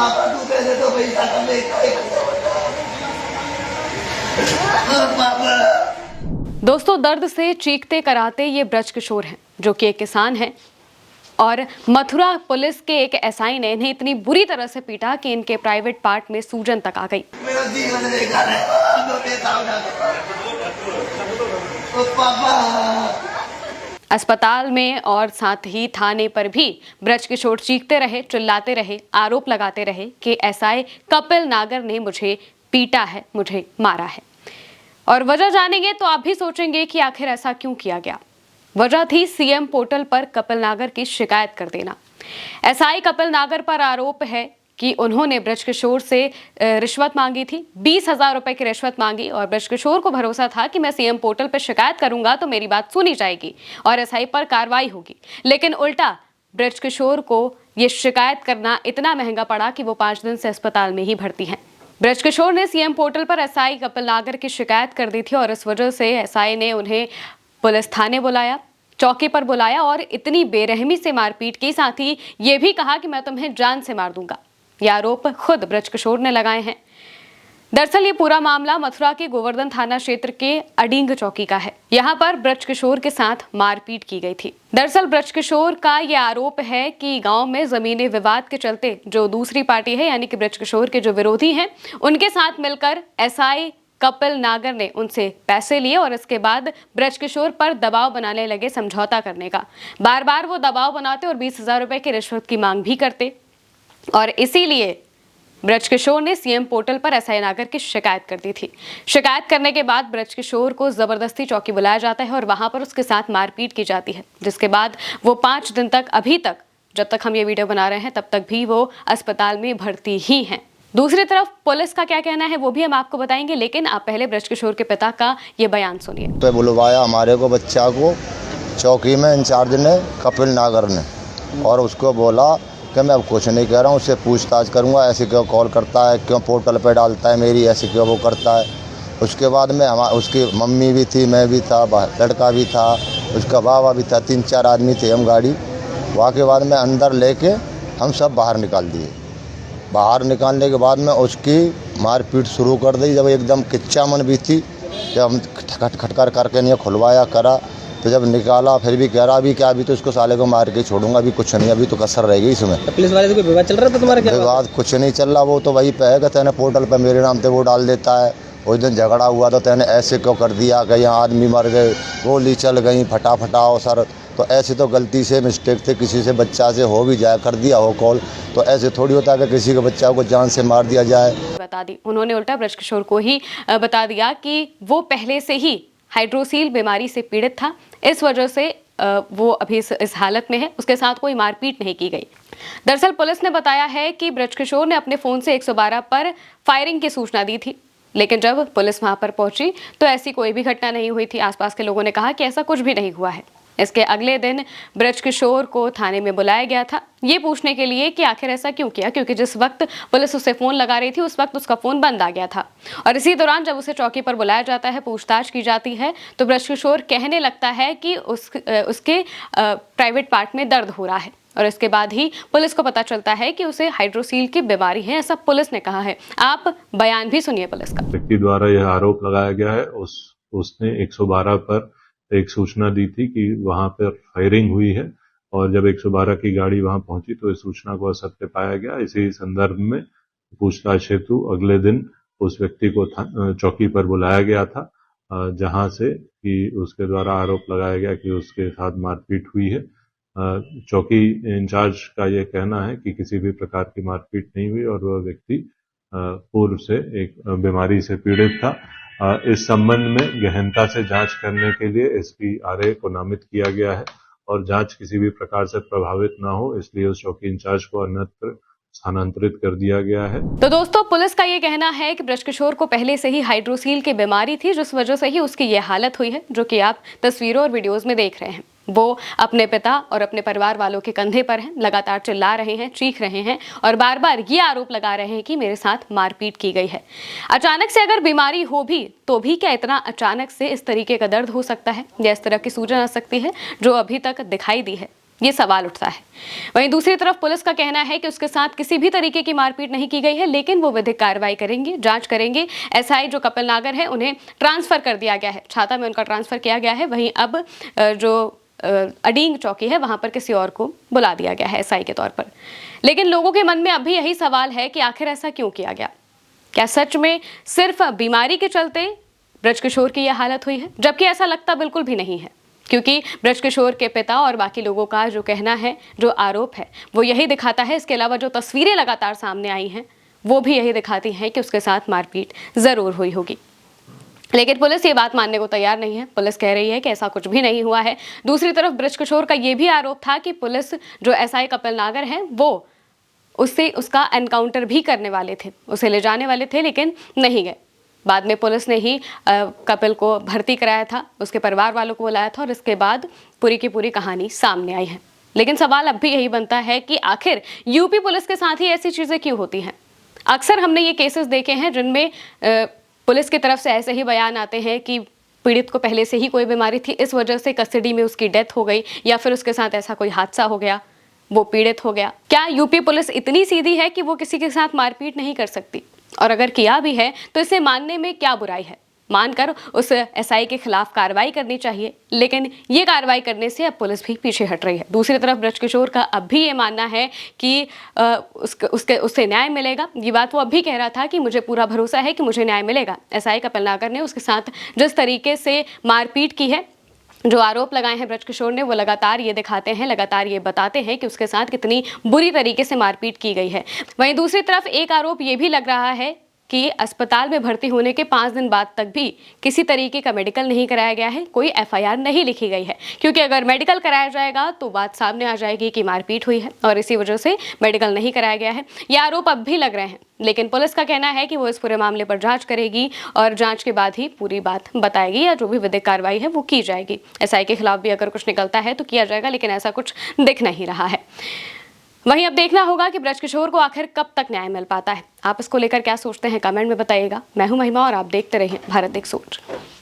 पापा तू दे दे तो पैसा का मैं पापा। दोस्तों, दर्द से चीखते कराते ये ब्रज किशोर हैं, जो कि एक किसान हैं, और मथुरा पुलिस के एक एसआई ने इन्हें इतनी बुरी तरह से पीटा कि इनके प्राइवेट पार्ट में सूजन तक आ गई। मेरा जीवन बेकार है पापा। अस्पताल में और साथ ही थाने पर भी ब्रज किशोर चीखते रहे, चिल्लाते रहे, आरोप लगाते रहे कि एसआई कपिल नागर ने मुझे पीटा है, मुझे मारा है। और वजह जानेंगे तो आप भी सोचेंगे कि आखिर ऐसा क्यों किया गया। वजह थी सीएम पोर्टल पर कपिल नागर की शिकायत कर देना। एसआई कपिल नागर पर आरोप है कि उन्होंने ब्रज किशोर से रिश्वत मांगी थी, 20,000 रुपए की रिश्वत मांगी, और ब्रज किशोर को भरोसा था कि मैं सीएम पोर्टल पर शिकायत करूंगा तो मेरी बात सुनी जाएगी और एसआई पर कार्रवाई होगी। लेकिन उल्टा ब्रज किशोर को यह शिकायत करना इतना महंगा पड़ा कि वो 5 दिन से अस्पताल में ही भर्ती हैं। ब्रज किशोर ने सीएम पोर्टल पर एसआई कपिल नागर की शिकायत कर दी थी और इस वजह से एसआई ने उन्हें पुलिस थाने बुलाया, चौकी पर बुलाया और इतनी बेरहमी से मारपीट की, साथ ही ये भी कहा कि मैं तुम्हें जान से मार दूंगा। यह आरोप खुद ब्रज किशोर ने लगाए हैं। दरअसल ये पूरा मामला मथुरा के गोवर्धन थाना क्षेत्र के अडींग चौकी का है। यहाँ पर ब्रज किशोर के साथ मारपीट की गई थी। दरअसल ब्रज किशोर का ये आरोप है कि गांव में जमीनी विवाद के चलते जो दूसरी पार्टी है, यानी कि ब्रज किशोर के जो विरोधी हैं, उनके साथ मिलकर एसआई कपिल नागर ने उनसे पैसे लिए और इसके बाद ब्रज किशोर पर दबाव बनाने लगे समझौता करने का। बार बार वो दबाव बनाते और 20,000 रुपए की रिश्वत की मांग भी करते, और इसीलिए ब्रज किशोर ने सीएम पोर्टल पर एसआई नागर की शिकायत कर दी थी। शिकायत करने के बाद ब्रज किशोर को जबरदस्ती चौकी बुलाया जाता है और वहां पर उसके साथ मारपीट की जाती है, जिसके बाद वो 5 दिन तक, अभी तक जब तक हम ये वीडियो बना रहे हैं तब तक भी वो अस्पताल में भर्ती ही हैं। दूसरी तरफ पुलिस का क्या कहना है वो भी हम आपको बताएंगे, लेकिन आप पहले ब्रज किशोर के पिता का ये बयान सुनिए। तो बुलवाया हमारे को, बच्चा को चौकी में इंचार्ज ने कपिल नागर ने, और उसको बोला कि मैं अब कुछ नहीं कह रहा हूँ, उससे पूछताछ करूँगा, ऐसे क्यों कॉल करता है, क्यों पोर्टल पे डालता है मेरी, ऐसे क्यों वो करता है। उसके बाद में उसकी मम्मी भी थी, मैं भी था, लड़का भी था, उसका बाबा भी था, 3-4 आदमी थे हम गाड़ी। वहाँ के बाद में अंदर लेके हम सब बाहर निकाल दिए। बाहर निकालने के बाद में उसकी मारपीट शुरू कर दी। जब एकदम किच्चा मन भी थी, जब हम खटकर करके नहीं खुलवाया करा, तो जब निकाला फिर भी कह रहा अभी क्या, अभी तो इसको साले को मार के छोड़ूंगा, अभी कुछ नहीं, अभी तो कसर रहेगी इसमें। तो पुलिस वाले से कोई विवाद चल रहा था तुम्हारा? क्या विवाद कुछ नहीं चल रहा, वो तो वही पे है कि तेने पोर्टल पर मेरे नाम पे वो डाल देता है। उस दिन झगड़ा हुआ तो तेने ऐसे क्यों कर दिया कि यहाँ आदमी मर गए, गोली चल गई, फटाफटाओ सर। तो ऐसे तो गलती से मिस्टेक से किसी से बच्चा से हो भी जाए, कर दिया हो कॉल, तो ऐसे थोड़ी होता है कि किसी के बच्चा को जान से मार दिया जाए। बता दी उन्होंने, उल्टा ब्रज किशोर को ही बता दिया कि वो पहले से ही हाइड्रोसील बीमारी से पीड़ित था, इस वजह से वो अभी इस हालत में है, उसके साथ कोई मारपीट नहीं की गई। दरअसल पुलिस ने बताया है कि ब्रज किशोर ने अपने फोन से 112 पर फायरिंग की सूचना दी थी, लेकिन जब पुलिस वहां पर पहुंची तो ऐसी कोई भी घटना नहीं हुई थी। आसपास के लोगों ने कहा कि ऐसा कुछ भी नहीं हुआ है। इसके अगले दिन ब्रज किशोर को थाने में बुलाया गया था, ये पूछने के लिए कि आखिर ऐसा क्यों किया, क्योंकि जिस वक्त पुलिस उसे फोन लगा रही थी उस वक्त उसका फोन बंद आ गया था। और इसी दौरान जब उसे चौकी पर बुलाया जाता है, पूछताछ की जाती है, तो ब्रज किशोर कहने लगता है कि उसके प्राइवेट पार्ट में दर्द हो रहा है, और इसके बाद ही पुलिस को पता चलता है कि उसे हाइड्रोसील की बीमारी है, ऐसा पुलिस ने कहा है। आप बयान भी सुनिए पुलिस का। व्यक्ति द्वारा यह आरोप लगाया गया है, उसने 112 पर एक सूचना दी थी कि वहां पर फायरिंग हुई है, और जब 112 की गाड़ी वहां पहुंची तो इस सूचना को असत्य पाया गया। इसी संदर्भ में पूछताछ हेतु अगले दिन उस व्यक्ति को चौकी पर बुलाया गया था, जहां से कि उसके द्वारा आरोप लगाया गया कि उसके साथ मारपीट हुई है। चौकी इंचार्ज का यह कहना है कि किसी भी प्रकार की मारपीट नहीं हुई और वह व्यक्ति पूर्व से एक बीमारी से पीड़ित था। इस संबंध में गहनता से जांच करने के लिए एसपी आरए को नामित किया गया है, और जांच किसी भी प्रकार से प्रभावित ना हो इसलिए उस चौकी इंचार्ज को अन्यत्र स्थानांतरित कर दिया गया है। तो दोस्तों, पुलिस का ये कहना है कि ब्रज किशोर को पहले से ही हाइड्रोसील की बीमारी थी, जिस वजह से ही उसकी ये हालत हुई है, जो कि आप तस्वीरों और वीडियोस में देख रहे हैं। वो अपने पिता और अपने परिवार वालों के कंधे पर हैं, लगातार चिल्ला रहे हैं, चीख रहे हैं और बार बार ये आरोप लगा रहे हैं कि मेरे साथ मारपीट की गई है। अचानक से अगर बीमारी हो भी तो भी क्या इतना अचानक से इस तरीके का दर्द हो सकता है या इस तरह की सूजन आ सकती है जो अभी तक दिखाई दी है? ये सवाल उठता है। वहीं दूसरी तरफ पुलिस का कहना है कि उसके साथ किसी भी तरीके की मारपीट नहीं की गई है, लेकिन वो विधिक कार्रवाई करेंगे, जांच करेंगे। एसआई जो कपिल नागर है उन्हें ट्रांसफर कर दिया गया है, छाता में उनका ट्रांसफर किया गया है। वहीं अब जो अडींग चौकी है वहां पर किसी और को बुला दिया गया है एसआई के तौर पर। लेकिन लोगों के मन में अब भी यही सवाल है कि आखिर ऐसा क्यों किया गया? क्या सच में सिर्फ बीमारी के चलते ब्रजकिशोर की यह हालत हुई है? जबकि ऐसा लगता बिल्कुल भी नहीं है, क्योंकि ब्रजकिशोर के पिता और बाकी लोगों का जो कहना है, जो आरोप है, वो यही दिखाता है। इसके अलावा जो तस्वीरें लगातार सामने आई हैं वो भी यही दिखाती हैं कि उसके साथ मारपीट जरूर हुई होगी। लेकिन पुलिस ये बात मानने को तैयार नहीं है। पुलिस कह रही है कि ऐसा कुछ भी नहीं हुआ है। दूसरी तरफ ब्रजकिशोर का ये भी आरोप था कि पुलिस जो एसआई कपिल नागर है वो उससे उसका एनकाउंटर भी करने वाले थे, उसे ले जाने वाले थे, लेकिन नहीं गए। बाद में पुलिस ने ही कपिल को भर्ती कराया था, उसके परिवार वालों को बुलाया था और इसके बाद पूरी की पूरी कहानी सामने आई है। लेकिन सवाल अब भी यही बनता है कि आखिर यूपी पुलिस के साथ ही ऐसी चीज़ें क्यों होती हैं? अक्सर हमने ये केसेस देखे हैं जिनमें पुलिस की तरफ से ऐसे ही बयान आते हैं कि पीड़ित को पहले से ही कोई बीमारी थी, इस वजह से कस्टडी में उसकी डेथ हो गई, या फिर उसके साथ ऐसा कोई हादसा हो गया, वो पीड़ित हो गया। क्या यूपी पुलिस इतनी सीधी है कि वो किसी के साथ मारपीट नहीं कर सकती? और अगर किया भी है तो इसे मानने में क्या बुराई है? मानकर उस एसआई के खिलाफ कार्रवाई करनी चाहिए, लेकिन ये कार्रवाई करने से अब पुलिस भी पीछे हट रही है। दूसरी तरफ ब्रजकिशोर का अब भी ये मानना है कि उससे न्याय मिलेगा। ये बात वो अब भी कह रहा था कि मुझे पूरा भरोसा है कि मुझे न्याय मिलेगा। एसआई कपिल नागर ने उसके साथ जिस तरीके से मारपीट की है, जो आरोप लगाए हैं ब्रजकिशोर ने, वो लगातार ये दिखाते हैं, लगातार ये बताते हैं कि उसके साथ कितनी बुरी तरीके से मारपीट की गई है। वहीं दूसरी तरफ एक आरोप ये भी लग रहा है कि अस्पताल में भर्ती होने के 5 दिन बाद तक भी किसी तरीके का मेडिकल नहीं कराया गया है, कोई एफआईआर नहीं लिखी गई है, क्योंकि अगर मेडिकल कराया जाएगा तो बात सामने आ जाएगी कि मारपीट हुई है और इसी वजह से मेडिकल नहीं कराया गया है। ये आरोप अब भी लग रहे हैं, लेकिन पुलिस का कहना है कि वो इस पूरे मामले पर जांच करेगी और जांच के बाद ही पूरी बात बताएगी या जो भी विधिक कार्रवाई है वो की जाएगी। एसआई के खिलाफ भी अगर कुछ निकलता है तो किया जाएगा, लेकिन ऐसा कुछ दिख नहीं रहा है। वहीं अब देखना होगा कि ब्रजकिशोर को आखिर कब तक न्याय मिल पाता है। आप इसको लेकर क्या सोचते हैं, कमेंट में बताइएगा। मैं हूं महिमा और आप देखते रहिए भारत देख सोच।